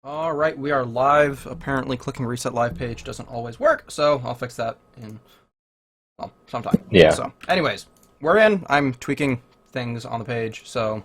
All right, we are live. Apparently, clicking reset live page doesn't always work, so I'll fix that in, well, sometime. Yeah. So, anyways, we're in. I'm tweaking things on the page, so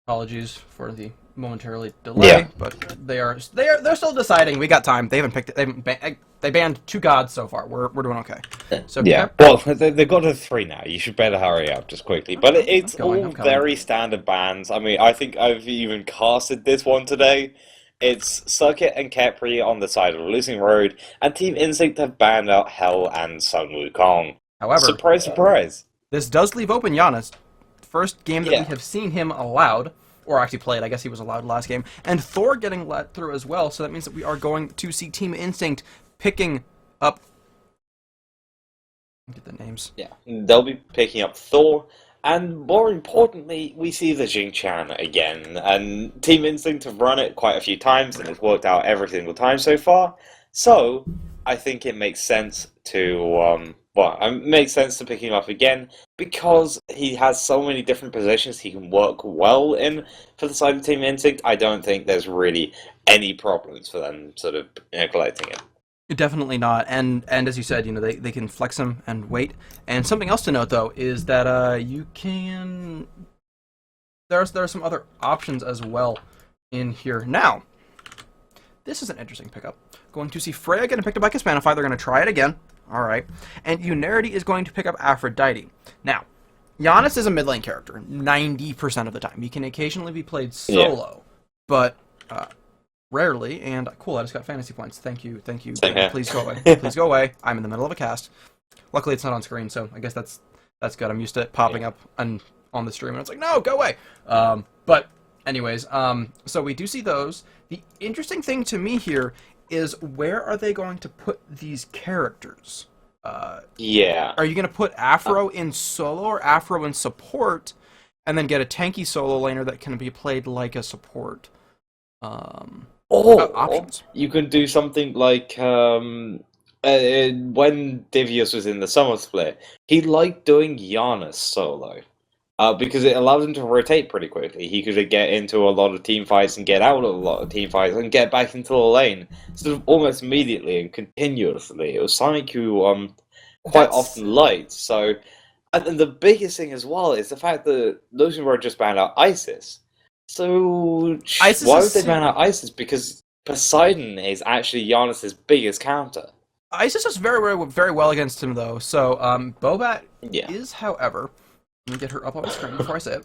apologies for the momentarily Yeah. delay, but they're still deciding. We got time. They haven't picked it. They banned two gods so far. We're doing okay. So, Yeah. Well, they've got to three now. You should better hurry up just quickly. But I'm it's going. all I'm coming. very standard bans. I mean, I think I've even casted this one today. It's Circuit and Capri on the side of the losing road, and Team Instinct have banned out Hell and Sun Wukong. However, Surprise, surprise. this does leave open Janus. First game that we Yeah. have seen him allowed, or actually played. I guess he was allowed last game, and Thor getting let through as well. So that means that we are going to see Team Instinct picking up. Get the names. Yeah. They'll be picking up Thor, and more importantly, we see the Xing again. And Team Instinct have run it quite a few times, and it's worked out every single time so far. So, I think it makes sense to, it makes sense to pick him up again, because he has so many different positions he can work well in for the side of Team Instinct. I don't think there's really any problems for them sort of collecting him. Definitely not. And as you said, they can flex him and wait. And something else to note though is that you can. There are some other options as well in here. Now, this is an interesting pickup. Going to see Freya getting picked up by Kespainify. They're going to try it again. All right. And Yunerity is going to pick up Aphrodite. Now, Janus is a mid lane character 90% of the time. He can occasionally be played solo, but rarely. And cool, I just got fantasy points. Thank you. Same here. Please go away. Please go away. I'm in the middle of a cast. Luckily, it's not on screen, so I guess that's good. I'm used to it popping up on the stream, and it's like, no, go away. But anyways, so we do see those. The interesting thing to me here is, where are they going to put these characters? Yeah. Are you going to put Afro in solo or Afro in support, and then get a tanky solo laner that can be played like a support? Or Options. you can do something like when Divius was in the Summer Split, he liked doing Janus solo. Because it allowed him to rotate pretty quickly. He could get into a lot of team fights and get out of a lot of team fights and get back into the lane sort of almost immediately and continuously. It was something you quite often liked. So, and the biggest thing as well is the fact that Lucian Road just banned out Isis. So why would they ban out Isis? Because Poseidon is actually Giannis's biggest counter. Isis does very well against him, though. So, Bobat is, however, let me get her up on the screen before I say it,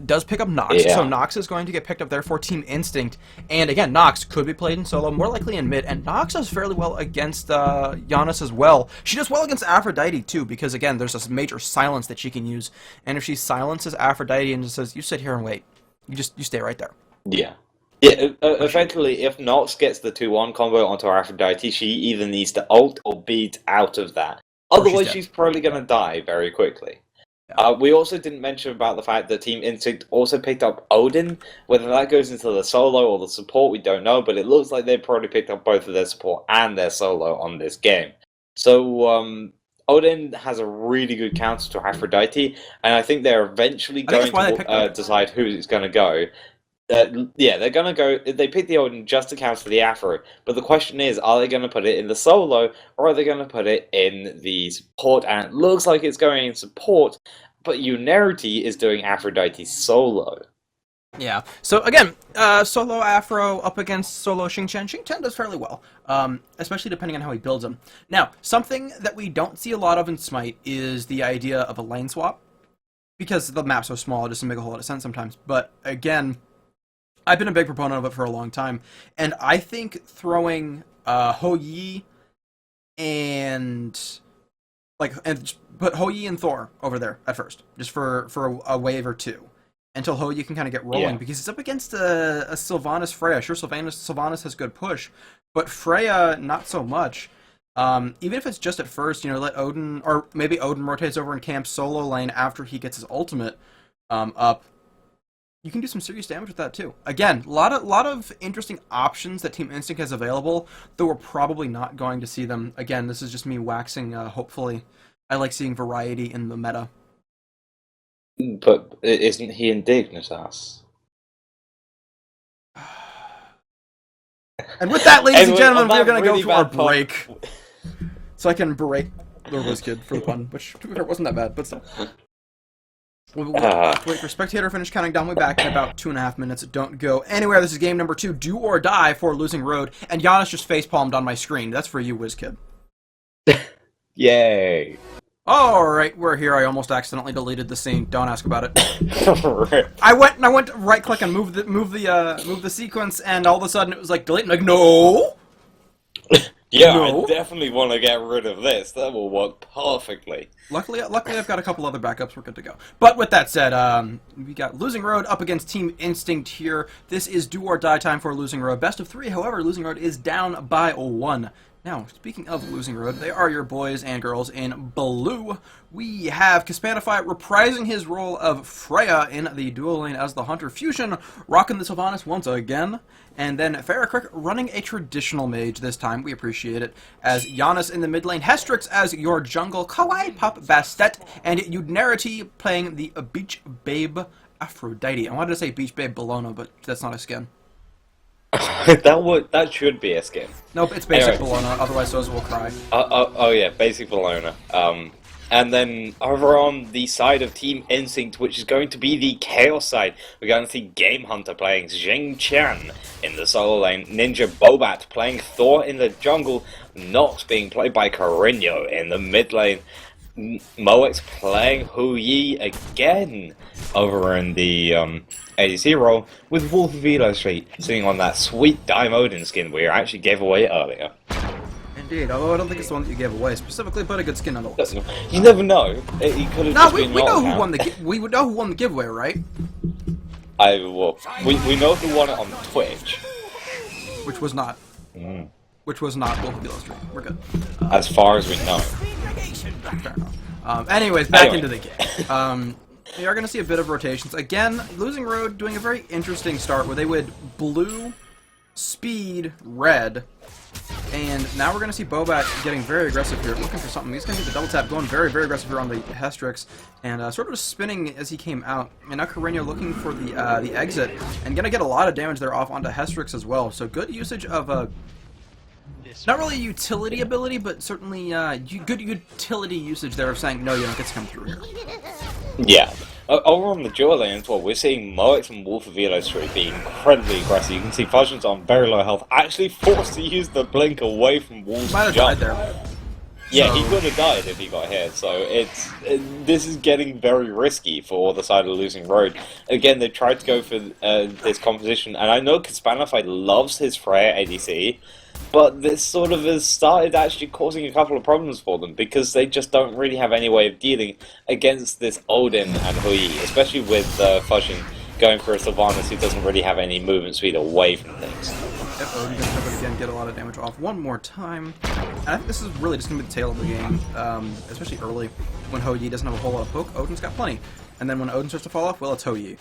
does pick up Nox. Yeah. So Nox is going to get picked up there for Team Instinct. And again, Nox could be played in solo, more likely in mid. And Nox does fairly well against Janus as well. She does well against Aphrodite, too, because again, there's this major silence that she can use. And if she silences Aphrodite and just says, you sit here and wait, you stay right there. Yeah. Yeah, eventually, if Nox gets the 2-1 combo onto Aphrodite, she either needs to ult or beat out of that. Otherwise, she's probably going to die very quickly. Yeah. We also didn't mention about the fact that Team Instinct also picked up Odin. Whether that goes into the solo or the support, we don't know, but it looks like they probably picked up both of their support and their solo on this game. So, Odin has a really good counter to Aphrodite, and I think they're eventually going to decide who is going to go. They're going to go. They pick the Odin just to counter the Afro, but the question is, are they going to put it in the solo, or are they going to put it in the support? And it looks like it's going in support, but Yunerity is doing Aphrodite solo. Yeah. So again, solo Afro up against solo Xing. Xing does fairly well, especially depending on how he builds them. Now, something that we don't see a lot of in Smite is the idea of a lane swap, because the map's so small, it doesn't make a whole lot of sense sometimes. But again, I've been a big proponent of it for a long time, and I think throwing Ho Yi and put Ho Yi and Thor over there at first, just for a wave or two, until Ho Yi can kind of get rolling, because he's up against a Sylvanus Freya. Sure, Sylvanus has good push, but Freya not so much. Even if it's just at first, let Odin, or maybe Odin rotates over in camp solo lane after he gets his ultimate up. You can do some serious damage with that too. Again, a lot of interesting options that Team Instinct has available, though we're probably not going to see them. Again, this is just me waxing, hopefully. I like seeing variety in the meta. But isn't he in Dignitas? And with that, ladies and gentlemen, we're going to really go for our bad pun. break. So I can break the WizKid for the pun, which to be fair, wasn't that bad, but still. We'll wait for spectator to finish counting down. We'll be back in about 2.5 minutes. Don't go anywhere. This is game number 2, Do or Die for Losing Road. And Janus just facepalmed on my screen. That's for you, WizKid. Yay. Alright, we're here. I almost accidentally deleted the scene. Don't ask about it. I went to right click and move the sequence, and all of a sudden it was like delete. I'm like, no. Yeah, No. I definitely want to get rid of this. That will work perfectly. Luckily, I've got a couple other backups. We're good to go. But with that said, we got Losing Road up against Team Instinct here. This is do or die time for Losing Road. Best of 3. However, Losing Road is down by 1. Now, speaking of Losing Road, they are your boys and girls in blue. We have Kespainify reprising his role of Freya in the dual lane as the Hunter Fusion, rocking the Sylvanus once again. And then FaraKrik running a traditional mage this time. We appreciate it. As Janus in the mid lane, Hestrix as your jungle, Kawaii Pup Bastet, and Yunerity playing the Beach Babe Aphrodite. I wanted to say Beach Babe Bologna, but that's not a skin. That should be a skin. Nope, it's basic Anyway. Bologna, otherwise those will cry. Oh yeah, basic Bologna. And then over on the side of Team Instinct, which is going to be the Chaos side, we're going to see GameHunter playing Xing in the solo lane, NinjaBobat playing Thor in the jungle, Nox being played by Korinyo in the mid lane, Moex playing Yi again over in the ADC role, with WolfOfEloStreet sitting on that sweet Dime Odin skin we actually gave away earlier. Indeed, although I don't think it's the one that you gave away specifically, but a good skin nonetheless. You never know. He could have No, just we been know knocked who out. won the we would know who won the giveaway, right? We know who won it on Twitch. Which was not WolfOfEloStreet. We're good. As far as we know. Fair enough. Anyways, back into the game. We are going to see a bit of rotations. Again, Losing Road doing a very interesting start where they would blue, speed, red, and now we're going to see Bobat getting very aggressive here, looking for something. He's going to get the double tap, going very, very aggressive here on the Hestrix, and sort of spinning as he came out. And now Korinyo looking for the exit, and going to get a lot of damage there off onto Hestrix as well. So good usage of not really a utility ability, but certainly good utility usage there of saying, no, you don't get to come through here. Yeah. Over on the dual lane as well, we're seeing Moex and WolfOfEloStreet being incredibly aggressive. You can see Fudgeon's on very low health, actually forced to use the blink away from Wolf's Might have jump. died there. Yeah, So- he could have died if he got hit, so this is getting very risky for the side of Losing Road. Again, they tried to go for this composition, and I know Kespainify loves his Freya ADC, but this sort of has started actually causing a couple of problems for them, because they just don't really have any way of dealing against this Odin and Hui, especially with Fudgeon going for a Sylvanus who doesn't really have any movement speed away from things. Yep, Odin gonna jump in again, get a lot of damage off one more time. And I think this is really just gonna be the tail of the game, especially early when Hou Yi doesn't have a whole lot of poke. Odin's got plenty, and then when Odin starts to fall off, well, it's Hou Yi.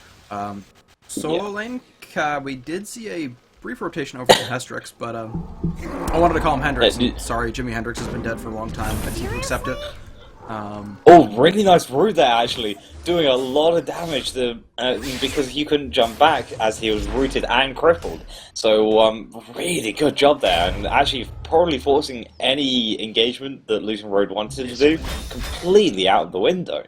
Solo lane, we did see a brief rotation over to Hestrix, but I wanted to call him Hendrix. Sorry, Jimi Hendrix has been dead for a long time. I didn't accept it. Oh, really nice root there, actually. Doing a lot of damage to, because he couldn't jump back as he was rooted and crippled. So, really good job there, and actually probably forcing any engagement that Losing Road wanted to do completely out of the window.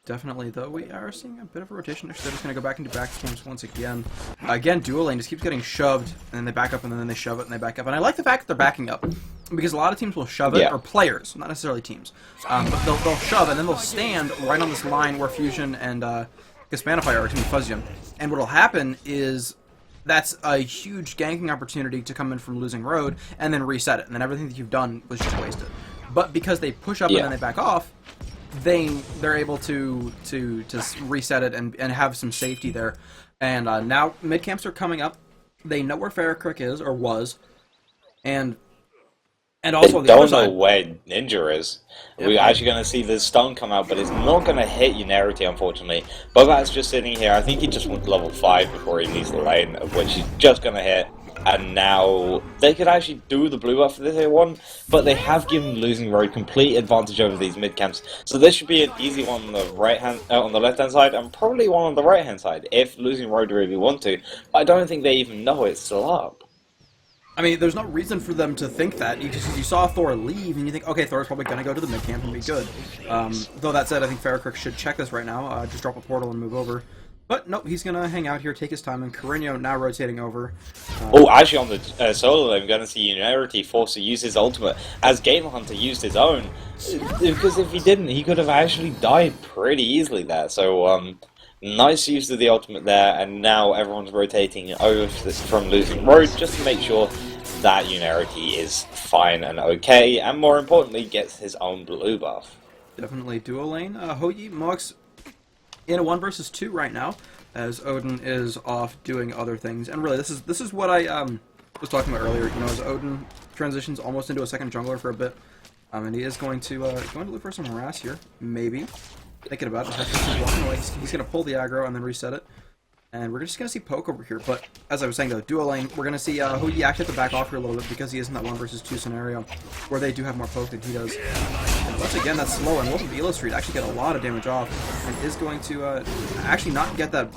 Definitely, though, we are seeing a bit of a rotation. They're just going to go back into back camps once again. Again, dual lane just keeps getting shoved, and then they back up, and then they shove it, and they back up. And I like the fact that they're backing up, because a lot of teams will shove it, or players, not necessarily teams. But they'll shove, and then they'll stand right on this line where Fusion and Kespainify are, to Fuzzium. And what will happen is that's a huge ganking opportunity to come in from Losing Road, and then reset it, and then everything that you've done was just wasted. But because they push up and then they back off, they're able to reset it and have some safety there. And now mid camps are coming up. They know where FaraKrik is or was, and also they the other don't know side. where Ninja is. Yeah, We're actually going to see the stun come out, but it's not going to hit Yunerity, unfortunately. Bobat's just sitting here. I think he just wants level 5 before he leaves the lane, of which he's just going to hit. And now they could actually do the blue buff for this one, but they have given Losing Road complete advantage over these mid camps. So this should be an easy one on the on the left hand side, and probably one on the right hand side if Losing Road really want to. But I don't think they even know it's still up. I mean, there's no reason for them to think that. You saw Thor leave, and you think, okay, Thor's probably going to go to the mid-camp and be good. Though that said, I think FaraKrik should check this right now. Just drop a portal and move over. But nope, he's going to hang out here, take his time, and Korinyo now rotating over. Actually on the solo lane, I'm going to see Yunerity forced to use his ultimate, as GameHunter used his own. Because if he didn't, he could have actually died pretty easily there. So, nice use of the ultimate there, and now everyone's rotating over from losing road just to make sure that Yunerity is fine and okay, and more importantly, gets his own blue buff. Definitely duo lane. Hoyi, Mox in a 1 versus 2 right now, as Odin is off doing other things. And really, this is what I was talking about earlier. You know, as Odin transitions almost into a second jungler for a bit, and he is going to look for some harass here, maybe. Thinking about it, he's going to pull the aggro and then reset it. And we're just going to see poke over here. But as I was saying though, duo lane, we're going to see Hoyi actually have to back off here a little bit because he is in that 1 versus 2 scenario where they do have more poke than he does. And once again, that's slow, and WolfOfEloStreet actually get a lot of damage off and is going to actually not get that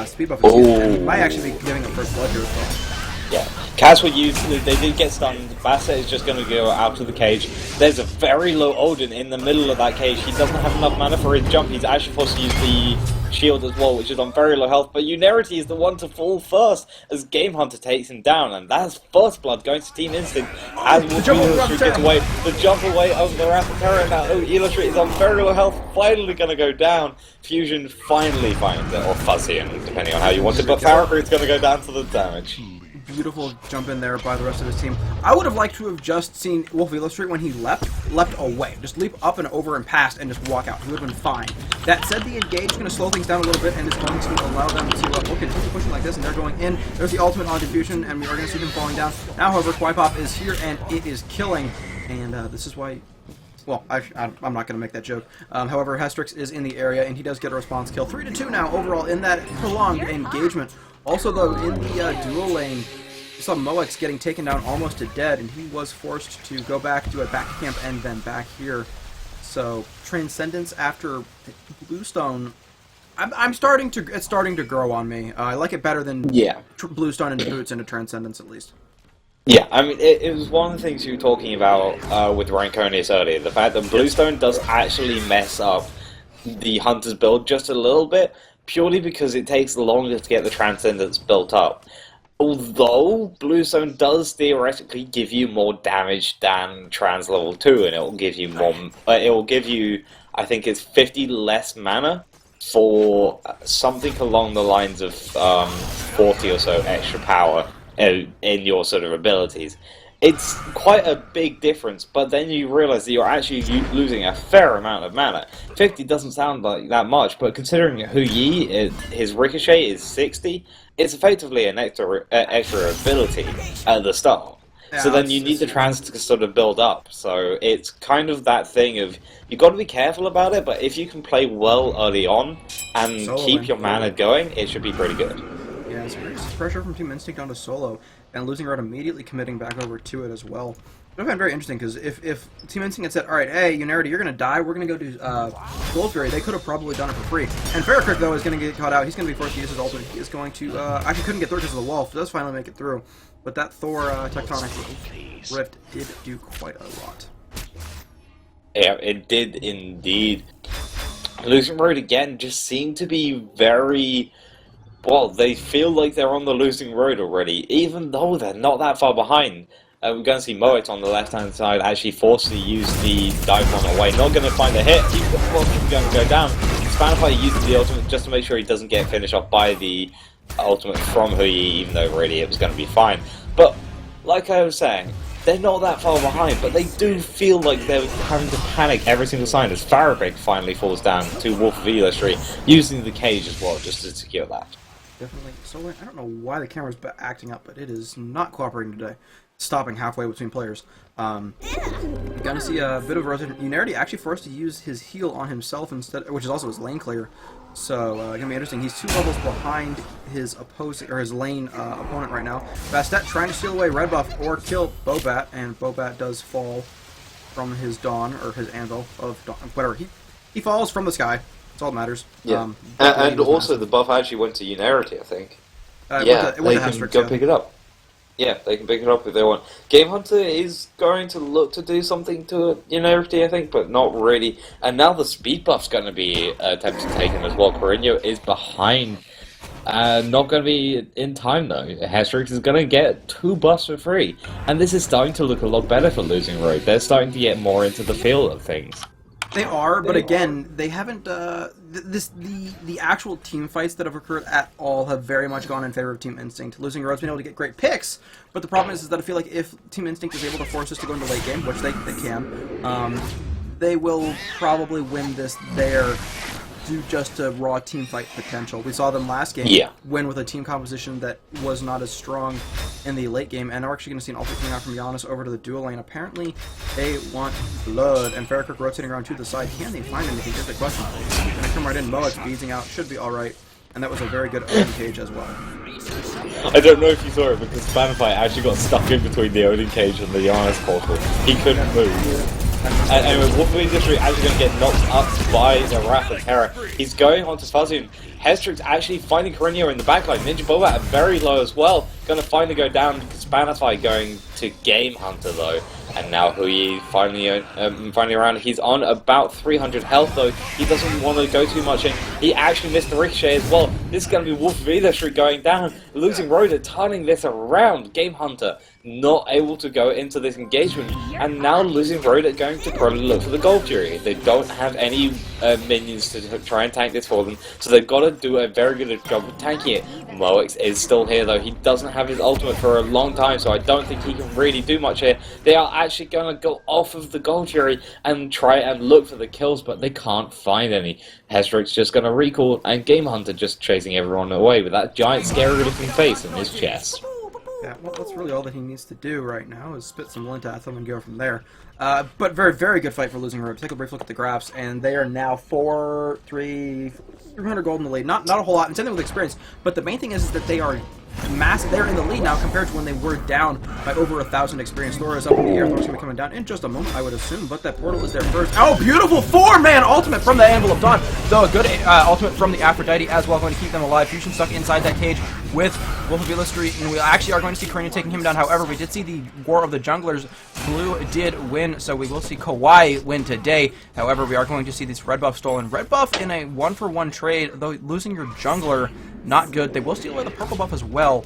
speed buff. And he might actually be giving him first blood here as well. Yeah, Kaz will use, they did get stunned. Bastet is just going to go out of the cage. There's a very low Odin in the middle of that cage. He doesn't have enough mana for his jump. He's actually forced to use the shield as well, which is on very low health. But Yunerity is the one to fall first as GameHunter takes him down. And that's first blood going to Team Instinct as WolfOfEloStreet gets away. The jump away over the Wrath of Terror. Now WolfOfEloStreet is on very low health, finally going to go down. Fusion finally finds it, or Fuzzy, depending on how you want it. But FaraKrik is going to go down to the damage. Beautiful jump in there by the rest of his team. I would have liked to have just seen WolfOfEloStreet when he left away. Just leap up and over and past and just walk out. He would have been fine. That said, the engage is going to slow things down a little bit and is going to allow them to continue pushing like this, and they're going in. There's the ultimate on diffusion, and we are going to see them falling down. Now, however, Quipop is here, and it is killing. And this is why... Well, I'm not going to make that joke. However, Hestrix is in the area, and he does get a response kill. 3-2 now overall in that prolonged engagement. Also, though, in the dual lane, you saw Moex getting taken down almost to dead, and he was forced to go back to a back camp and then back here. So, Transcendence after Bluestone, it's starting to grow on me. I like it better than Bluestone into Boots into Transcendence, at least. Yeah, I mean, it was one of the things you were talking about with Ranconius earlier, the fact that Bluestone does actually mess up the Hunter's build just a little bit, purely because it takes longer to get the Transcendence built up. Although Bluestone does theoretically give you more damage than Trans level 2, and it will give you more. It will give you, I think it's 50 less mana for something along the lines of 40 or so extra power in your sort of abilities. It's quite a big difference, but then you realize that you're actually losing a fair amount of mana. 50 doesn't sound like that much, but considering Huyi, his ricochet is 60, it's effectively an extra ability at the start. Yeah, so then you need the trans to sort of build up. So it's kind of that thing of, you've got to be careful about it, but if you can play well early on and keep your mana going, it should be pretty good. Yeah, it's pressure from Team Instinct onto solo, and losing road immediately committing back over to it as well. It would have been very interesting, because if Team Instinct had said, alright, hey, Yunerity, you're going to die, we're going to go do Goldberry, they could have probably done it for free. And FaraKrik, though, is going to get caught out. He's going to be forced to use his ultimate. He is going to, actually couldn't get through because of the wall, does finally make it through. But that Thor Tectonic Rift did do quite a lot. Yeah, it did indeed. Losing road again just seemed to be very... Well, they feel like they're on the losing road already, even though they're not that far behind. We're going to see Moet on the left-hand side actually forced to use the dive one away. Not going to find a hit. He's going to go down. Kespainify uses the ultimate just to make sure he doesn't get finished off by the ultimate from Huyi, even though really it was going to be fine. But, like I was saying, they're not that far behind, but they do feel like they're having to panic every single time as FaraKrik finally falls down to WolfOfEloStreet, using the cage as well just to secure that. Definitely. So I don't know why the camera's acting up, but it is not cooperating today. Stopping halfway between players. Gonna see a bit of rotation. Yunerity actually forced to use his heal on himself instead, which is also his lane clear. So gonna be interesting. He's 2 levels behind his opposing or his lane opponent right now. Bastet trying to steal away red buff or kill Bobat, and Bobat does fall from his dawn or his anvil of dawn, whatever. He falls from the sky. That's all that matters. Yeah. And also the buff actually went to Yunerity, I think. It went to they can Hestrix, go pick it up. Yeah, they can pick it up if they want. GameHunter is going to look to do something to it, Yunerity, I think, but not really. And now the speed buff's going to be attempted taken as well. Korinyo is behind. Not going to be in time, though. Hestrix is going to get 2 buffs for free. And this is starting to look a lot better for Losing Road. They're starting to get more into the feel of things. They are, but again, they haven't. The actual team fights that have occurred at all have very much gone in favor of Team Instinct. Losing Road's been able to get great picks, but the problem is that I feel like if Team Instinct is able to force us to go into late game, which they can, they will probably win this there due just to raw team fight potential. We saw them last game win with a team composition that was not as strong in the late game, and we're actually going to see an ultimate coming out from Janus over to the dual lane. Apparently, they want blood, and FaraKrik rotating around to the side. Can they find anything? Here's the question. Gonna come right in. Moek's beating out. Should be alright. And that was a very good Odin cage as well. I don't know if you saw it, because Kespainify actually got stuck in between the Odin cage and the Janus portal. He couldn't move. And anyway, WolfOfEloStreet actually going to get knocked up by the Wrath of Terror. He's going on to Fuzzy. Hestrix actually finding Korinyo in the backline. NinjaBobat very low as well. Going to finally go down. Kespainify going to GameHunter though. And now Hui finally around. He's on about 300 health though. He doesn't want to go too much in. He actually missed the ricochet as well. This is going to be WolfOfEloStreet going down. Losing Road, turning this around. GameHunter not able to go into this engagement. And now Losing Road are going to probably look for the Gold Fury. They don't have any minions to try and tank this for them. So they've got to do a very good job of tanking it. Moex is still here though. He doesn't have his ultimate for a long time, so I don't think he can really do much here. They are actually going to go off of the Gold Fury and try and look for the kills, but they can't find any. Hestrix just going to recall, and GameHunter just chasing everyone away with that giant scary looking face in his chest. Yeah, well, that's really all that he needs to do right now is spit some lint at them and go from there. But very, very good fight for Losing Road. Take a brief look at the graphs, and they are now 300 gold in the lead. Not a whole lot, and same thing with experience. But the main thing is that they are massive. They're in the lead now compared to when they were down by over 1,000 experience. Thor is up in the air. Thor's going to be coming down in just a moment, I would assume. But that portal is there first. Oh, beautiful 4-man ultimate from the Anvil of Dawn. Though a good ultimate from the Aphrodite as well, going to keep them alive. Fusion stuck inside that cage with WolfOfEloStreet, and we actually are going to see Korinyo taking him down. However, we did see the War of the Junglers. Blue did win, so we will see Kawhi win today. However, we are going to see this red buff stolen. Red buff in a 1-for-1 trade, though losing your jungler, not good. They will steal away the purple buff as well,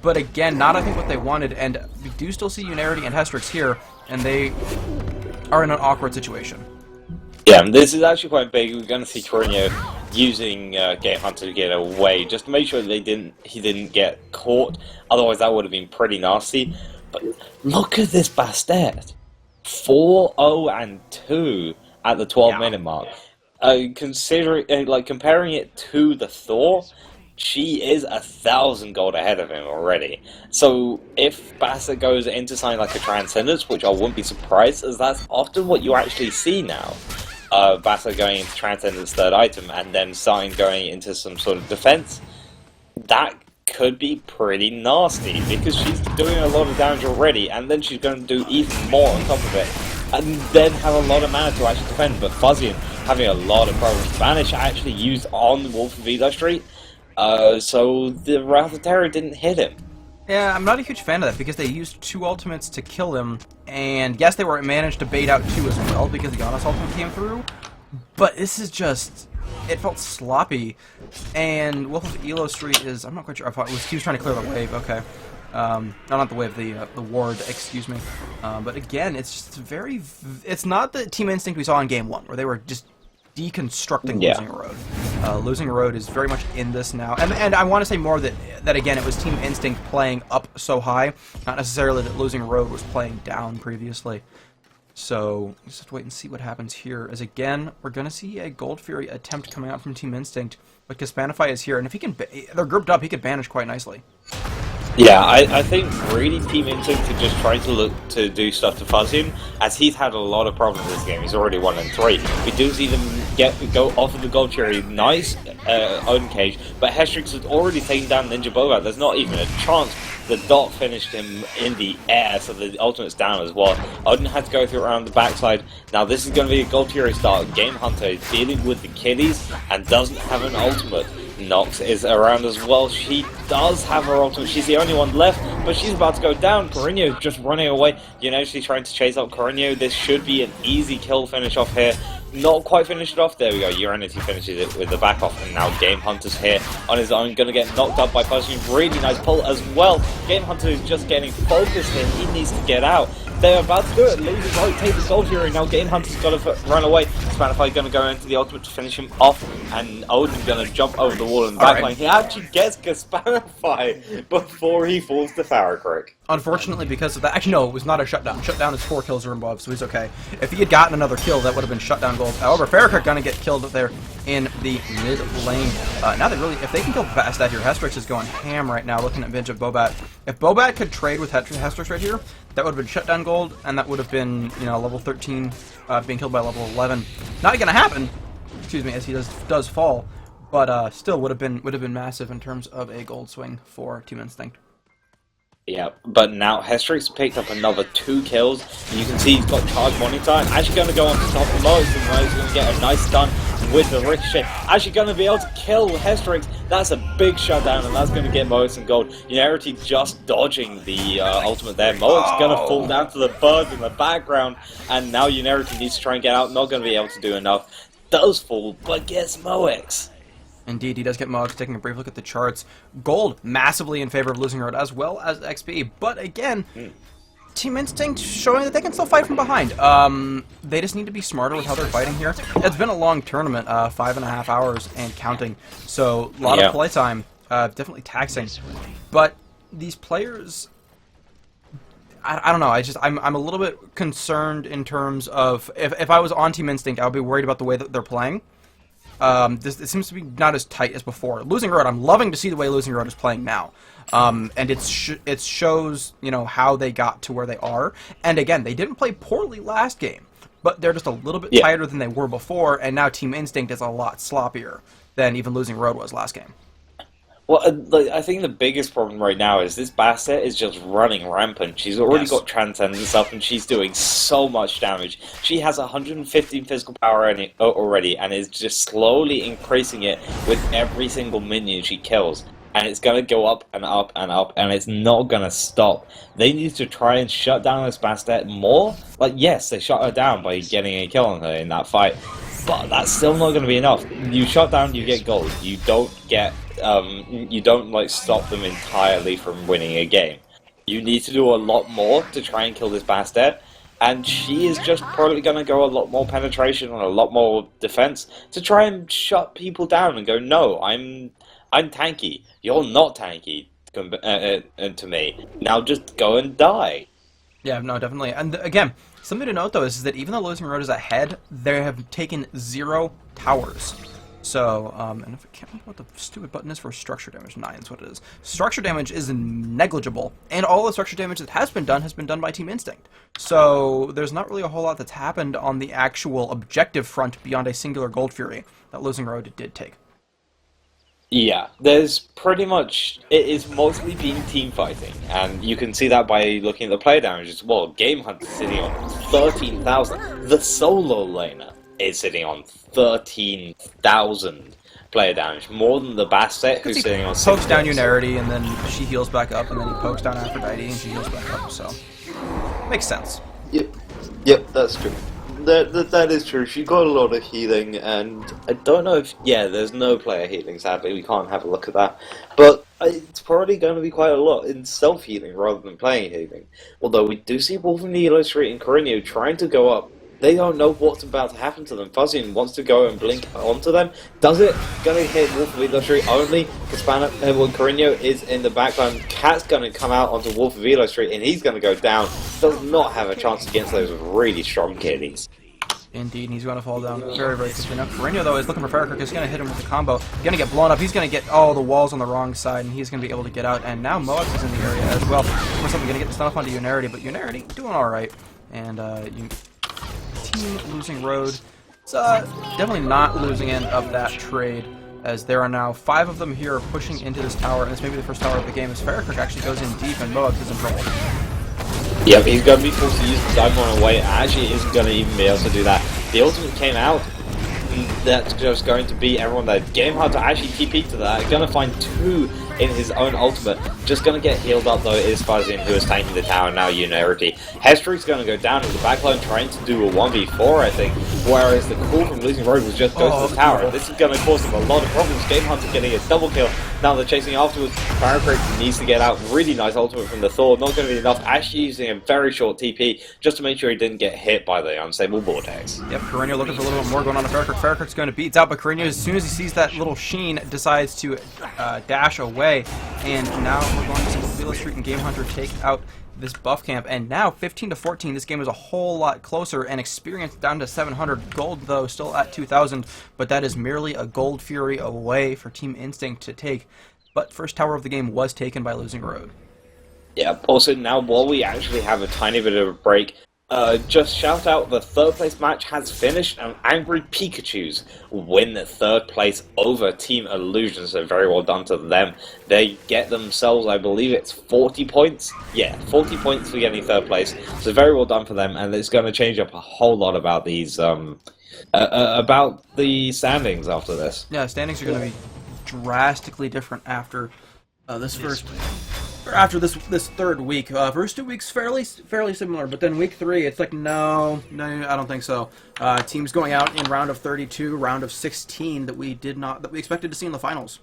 but again, not I think what they wanted, and we do still see Yunerity and Hestrix here, and they are in an awkward situation. Yeah, this is actually quite big. We're going to see Korinyo using GameHunter to get away, just to make sure that he didn't get caught. Otherwise, that would have been pretty nasty. But look at this Bastet, 4-0-2 at the 12-minute mark. Comparing it to the Thor, she is 1,000 gold ahead of him already. So if Bastet goes into something like a Transcendence, which I wouldn't be surprised, as that's often what you actually see now. Bastet going into Transcendence third item and then starting going into some sort of defense, that could be pretty nasty because she's doing a lot of damage already, and then she's going to do even more on top of it, and then have a lot of mana to actually defend. But Fuzzy having a lot of problems. Vanish actually used on WolfOfEloStreet, so the Wrath of Terror didn't hit him. Yeah, I'm not a huge fan of that because they used 2 ultimates to kill him, and yes, they were managed to bait out 2 as well because the Janus ultimate came through, but this is just, it felt sloppy, and WolfOfEloStreet is, I'm not quite sure, he was trying to clear the wave, okay. No, not the wave, the ward, excuse me. But again, it's just it's not the Team Instinct we saw in Game 1, where they were just deconstructing Losing Road. Losing Road is very much in this now, and I want to say more that again, it was Team Instinct playing up so high, not necessarily that Losing Road was playing down previously. So let's just wait and see what happens here. As again, we're going to see a Gold Fury attempt coming out from Team Instinct, but Kespainify is here, and if he can, they're grouped up, he could banish quite nicely. Yeah, I think really Team Instinct are just trying to look to do stuff to fuzz him, as he's had a lot of problems this game. He's already 1-3. We do see them go off of the Gold Fury, nice Odin cage, but Hestrix has already taken down NinjaBobat. There's not even a chance. The dot finished him in the air, so the ultimate's down as well. Odin had to go through around the backside. Now this is going to be a Gold Fury start. GameHunter is dealing with the kiddies and doesn't have an ultimate. Nox is around as well. She does have her ultimate. She's the only one left, but she's about to go down. Korinyo is just running away. She's trying to chase up Korinyo. This should be an easy kill finish off here. Not quite finished it off. There we go. Yunerity finishes it with the back off, and now GameHunter's here on his own. Going to get knocked up by Pushing. Really nice pull as well. GameHunter is just getting focused here. He needs to get out. They're about to do it. Loses right, take the gold here, and now GameHunter's got to run away. Kespainify going to go into the ultimate to finish him off, and Odin's going to jump over the wall in the backline. He actually gets Kespainify before he falls to FaraKrik. Unfortunately, because of that, actually no, it was not a shutdown. Shutdown is 4 kills or above, so he's okay. If he had gotten another kill, that would have been shutdown gold. However, FaraKrik gonna get killed there in the mid lane. Now they really, if they can kill Bastet here, Hestrix is going ham right now. Looking at NinjaBobat, if Bobat could trade with Hestrix right here, that would have been shutdown gold, and that would have been level 13 being killed by level 11. Not gonna happen. Excuse me, as he does fall, but still would have been massive in terms of a gold swing for Team Instinct. Yeah, but now Hestrix picked up another 2 kills. And you can see he's got charge money time. Actually going to go on to top of Mo's, and Mo's going to get a nice stun with the ricochet. Actually going to be able to kill Hestrix. That's a big shutdown, and that's going to get Mo's and gold. Yunerity just dodging the ultimate there. Mo's going to fall down to the bird in the background, and now Yunerity needs to try and get out. Not going to be able to do enough. Does fall, but gets Moix. Indeed, he does get Mox. Taking a brief look at the charts. Gold, massively in favor of Losing Road, as well as XP. But again, Team Instinct showing that they can still fight from behind. They just need to be smarter with how they're fighting here. It's been a long tournament, 5.5 hours and counting. So, a lot of playtime, definitely taxing. But these players, I don't know, I'm a little bit concerned in terms of, if I was on Team Instinct, I would be worried about the way that they're playing. It seems to be not as tight as before. Losing Road, I'm loving to see the way Losing Road is playing now. And it shows, how they got to where they are. And again, they didn't play poorly last game, but they're just a little bit tighter than they were before, and now Team Instinct is a lot sloppier than even Losing Road was last game. Well, I think the biggest problem right now is this Bastet is just running rampant. She's already got Transcendence up, and she's doing so much damage. She has 115 physical power already, and is just slowly increasing it with every single minion she kills. And it's going to go up and up and up, and it's not going to stop. They need to try and shut down this Bastet more. Yes, they shut her down by getting a kill on her in that fight, but that's still not going to be enough. You shut down, you get gold. You don't get... you don't stop them entirely from winning a game. You need to do a lot more to try and kill this Bastet, and she is just probably going to go a lot more penetration and a lot more defense to try and shut people down and go, no, I'm tanky. You're not tanky to me. Now just go and die. Yeah, no, definitely. And again, something to note though is that even though Losing Road is ahead, they have taken 0 towers. So, and if I can't remember what the stupid button is for structure damage, 9 is what it is. Structure damage is negligible, and all the structure damage that has been done by Team Instinct. So, there's not really a whole lot that's happened on the actual objective front beyond a singular Gold Fury that Losing Road did take. Yeah, there's pretty much... It is mostly been team fighting, and you can see that by looking at the player damage as well. GameHunter sitting on 13,000. The solo laner is sitting on 13,000 player damage, more than the Bastet, who's sitting on 6. Pokes down Yunerity, and then she heals back up, and then he pokes down Aphrodite, and she heals back up, so... Makes sense. Yep, that's true. That is true. She got a lot of healing, and I don't know if... Yeah, there's no player healing, sadly. We can't have a look at that. But it's probably going to be quite a lot in self-healing rather than playing healing. Although we do see WolfOfEloStreet and Korinyo trying to go up. They don't know what's about to happen to them. Fuzzian wants to go and blink onto them. Does it? Gonna hit WolfOfEloStreet only. Korinyo is in the background. Cat's gonna come out onto WolfOfEloStreet, and he's gonna go down. Does not have a chance against those really strong kiddies. Indeed, and he's going to fall down very, very quickly. Now, Korinyo, though, is looking for FaraKrik. He's going to hit him with the combo. Going to get blown up. He's going to get all the walls on the wrong side, and he's going to be able to get out. And now Mox is in the area as well. We're going to get the stun off onto Yunerity, but Yunerity doing all right. And Team Losing Road. It's definitely not losing end of that trade, as there are now 5 of them here pushing into this tower, and this may be the first tower of the game, as FaraKrik actually goes in deep, and Mox is in trouble. Yep, he's going to be forced to use the dive on away. Actually isn't going to even be able to do that. The ultimate came out. that's just going to be everyone there. GameHunter actually TP'd to that, gonna find 2 in his own ultimate. Just gonna get healed up though is Fuzzy, who is tanking the tower now, Yunerity. Hestrix gonna go down in the backline trying to do a 1v4, I think, whereas the call from Losing Road was just go to the tower. This is gonna cause them a lot of problems. GameHunter getting a double kill. Now they're chasing afterwards. FaraKrik needs to get out. Really nice ultimate from the Thor. Not going to be enough. Actually using a very short TP just to make sure he didn't get hit by the unstable vortex. Yep, Korinyo looking for a little bit more going on to FaraKrik. FaraKrik's going to beat out, but Korinyo, as soon as he sees that little sheen, decides to dash away. And now we're going to see WolfOfEloStreet and GameHunter take out this buff camp. And now 15-14, this game is a whole lot closer, and experience down to 700. Gold, though, still at 2,000, but that is merely a gold fury away for Team Instinct to take. But first tower of the game was taken by Losing Road. Yeah, also now while we actually have a tiny bit of a break, just shout out the 3rd place match has finished, and Angry Pikachus win the 3rd place over Team Illusion, so very well done to them. They get themselves, I believe it's 40 points? Yeah, 40 points for getting 3rd place, so very well done for them, and it's going to change up a whole lot about these, about the standings after this. Yeah, standings are going to be drastically different after this 3rd week. First 2 weeks fairly similar, but then week 3 it's like no, I don't think so. Teams going out in round of 32, round of 16 that we expected to see in the finals.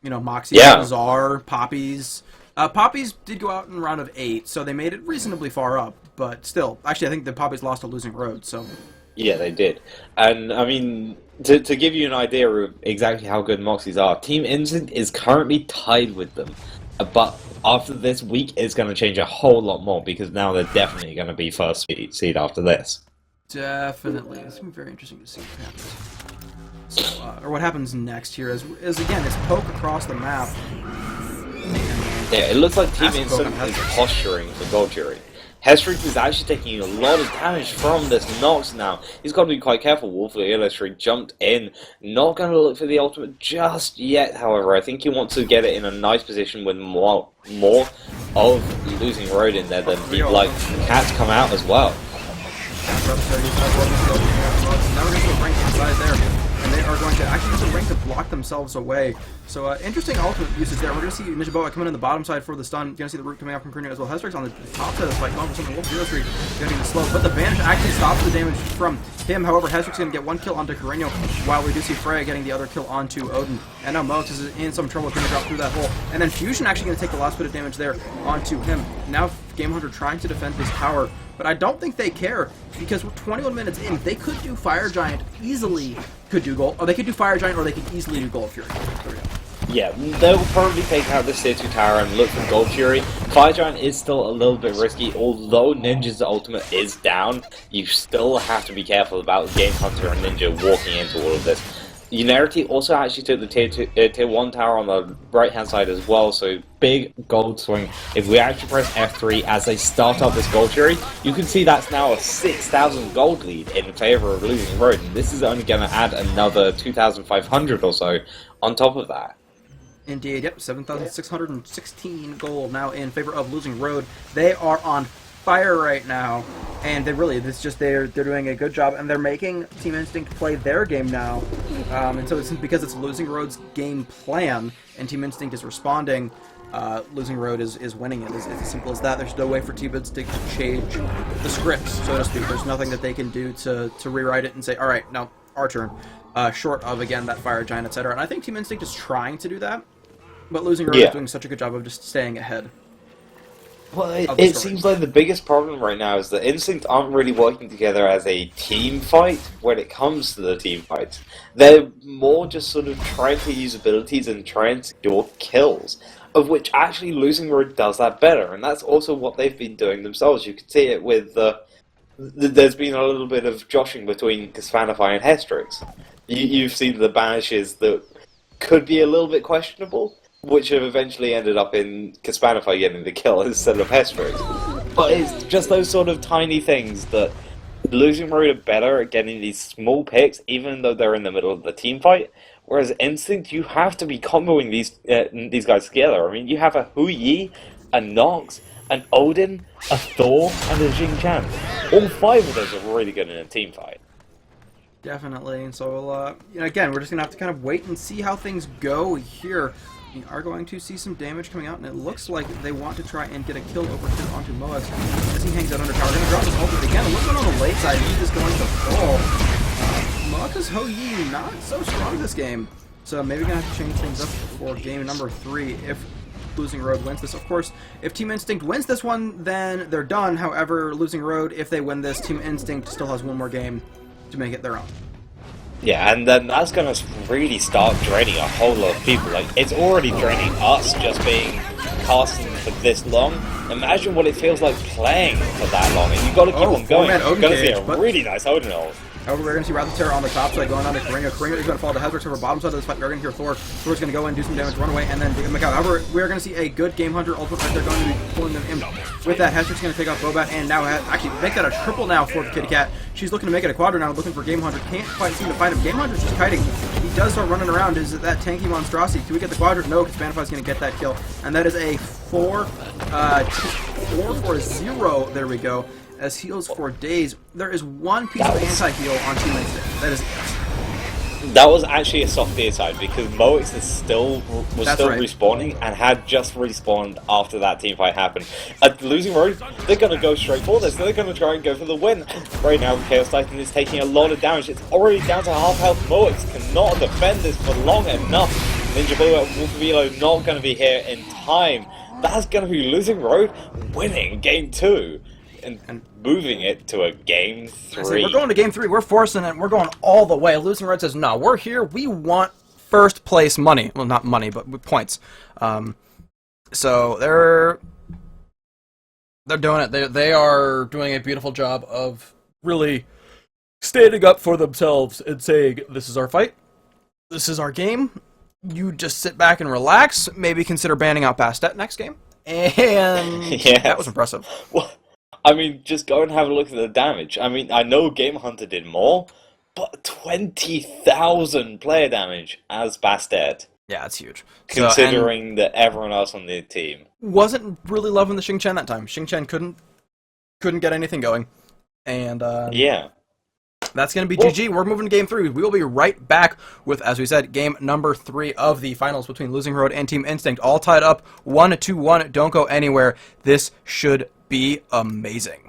You know, Moxie, Bizarre, Poppies. Poppies did go out in round of 8, so they made it reasonably far up, but still, actually I think the Poppies lost to Losing Road, so. Yeah, they did. And, I mean, to give you an idea of exactly how good Moxies are, Team Instinct is currently tied with them. But after this week, it's going to change a whole lot more, because now they're definitely going to be first seed after this. Definitely. It's going to be very interesting to see what happens. So, or what happens next here is again, it's poke across the map. Yeah, it looks like Team Instinct is posturing for Gold Jury. Hestrix is actually taking a lot of damage from this Nox now. He's got to be quite careful. WolfOfEloStreet jumped in. Not going to look for the ultimate just yet, however. I think he wants to get it in a nice position with more of Losing Road in there than he'd like Cats come out as well. Now we're going to rank inside there. And they are going to actually use a ring to block themselves away. So interesting ultimate usage there. We're going to see NinjaBobat coming in the bottom side for the stun. You're going to see the root coming out from Korinyo as well. Hestrix on the top side of the fight, going for something. WolfOfEloStreet getting the slow, but the banish actually stops the damage from him. However, Hestrix is going to get 1 kill onto Korinyo, while we do see Freya getting the other kill onto Odin. And now Mox is in some trouble, going to drop through that hole. And then Fusion actually going to take the last bit of damage there onto him. Now GameHunter trying to defend this tower, but I don't think they care, because we're 21 minutes in. They could do Fire Giant easily, could do gold, or they could do Fire Giant, or they could easily do Gold Fury. Yeah, they'll probably take out the Tier 2 tower and look for Gold Fury. Fire Giant is still a little bit risky, although Ninja's ultimate is down. You still have to be careful about GameHunter and Ninja walking into all of this. Yunerity also actually took the tier 1 tower on the right hand side as well, so big gold swing. If we actually press F3 as they start up this Gold Fury, you can see that's now a 6,000 gold lead in favour of Losing Road, and this is only going to add another 2,500 or so on top of that. Indeed, yep, 7,616 gold now in favor of Losing Road. They are on fire right now, and they're doing a good job, and they're making Team Instinct play their game now. And so it's because it's Losing Road's game plan, and Team Instinct is responding. Losing Road is winning it. It's as simple as that. There's no way for Team Instinct to change the scripts, so to speak. There's nothing that they can do to rewrite it and say, all right, now our turn. Short of, again, that Fire Giant, etc. And I think Team Instinct is trying to do that, but Losing Road is doing such a good job of just staying ahead. Well, it seems like the biggest problem right now is that Instinct aren't really working together as a team fight when it comes to the team fights. They're more just sort of trying to use abilities and trying to secure kills, of which actually Losing Road does that better, and that's also what they've been doing themselves. You can see it with there's been a little bit of joshing between Kespainify and Hestrix. You've seen the banishes that could be a little bit questionable, which have eventually ended up in Kespainify getting the kill instead of Hestrix. But it's just those sort of tiny things that Losing Road are better at getting these small picks, even though they're in the middle of the team fight. Whereas Instinct, you have to be comboing these guys together. I mean, you have a Hu Yi, a Nox, an Odin, a Thor, and a Xing. All 5 of those are really good in a team fight. Definitely. And so, again, we're just going to have to kind of wait and see how things go here. We are going to see some damage coming out, and it looks like they want to try and get a kill over here onto Moaz as he hangs out under tower. Going to drop his ult again. What's going on the late side? He's just going to full. Moaz's Hou-Yi not so strong this game. So maybe going to have to change things up for game number 3 if Losing Road wins this. Of course, if Team Instinct wins this one, then they're done. However, Losing Road, if they win this, Team Instinct still has one more game to make it their own. Yeah, and then that's going to really start draining a whole lot of people. Like, it's already draining us just being casting for this long. Imagine what it feels like playing for that long, and you've got to keep on going. You're going to see a really nice Odin ult. However, we're going to see Rather Terror on the top side going on to Korinyo. Korinyo is going to fall to Hestrix over bottom side of this fight. We're going to hear Thor. Thor's going to go in, do some damage, run away, and then dig him back out. However, we're going to see a good GameHunter ultimate right there going to be pulling them in. With that, Hestrix going to take off Bobat, and now actually make that a triple now for the Kitty Cat. She's looking to make it a quadra now, looking for GameHunter. Can't quite seem to find him. GameHunter's just kiting. He does start running around. Is it that tanky monstrosity? Can we get the quadra? No, Kespainify is going to get that kill. And that is a 4 for 0. There we go. As heals for days, there is one piece of anti-heal on Team Instinct. That is it. That was actually a soft side because Moix was still respawning and had just respawned after that team fight happened. At Losing Road, they're going to go straight for this. They're going to try and go for the win. Right now, Chaos Titan is taking a lot of damage. It's already down to half health. Moix cannot defend this for long enough. NinjaBobat and WolfOfElo not going to be here in time. That's going to be Losing Road winning game 2. And moving it to a game 3. We're going to game 3. We're forcing it. We're going all the way. Losing Road says, no, we're here. We want first place money. Well, not money, but points. So they're doing it. They are doing a beautiful job of really standing up for themselves and saying, this is our fight. This is our game. You just sit back and relax. Maybe consider banning out Bastet next game. And yes. That was impressive. Well, I mean, just go and have a look at the damage. I mean, I know GameHunter did more, but 20,000 player damage as Bastet. Yeah, it's huge. Considering that everyone else on the team wasn't really loving the Xing that time. Xing couldn't get anything going. And yeah. That's going to be GG. We're moving to game 3. We will be right back with, as we said, game number 3 of the finals between Losing Road and Team Instinct. All tied up 1-1. Don't go anywhere. This should be amazing.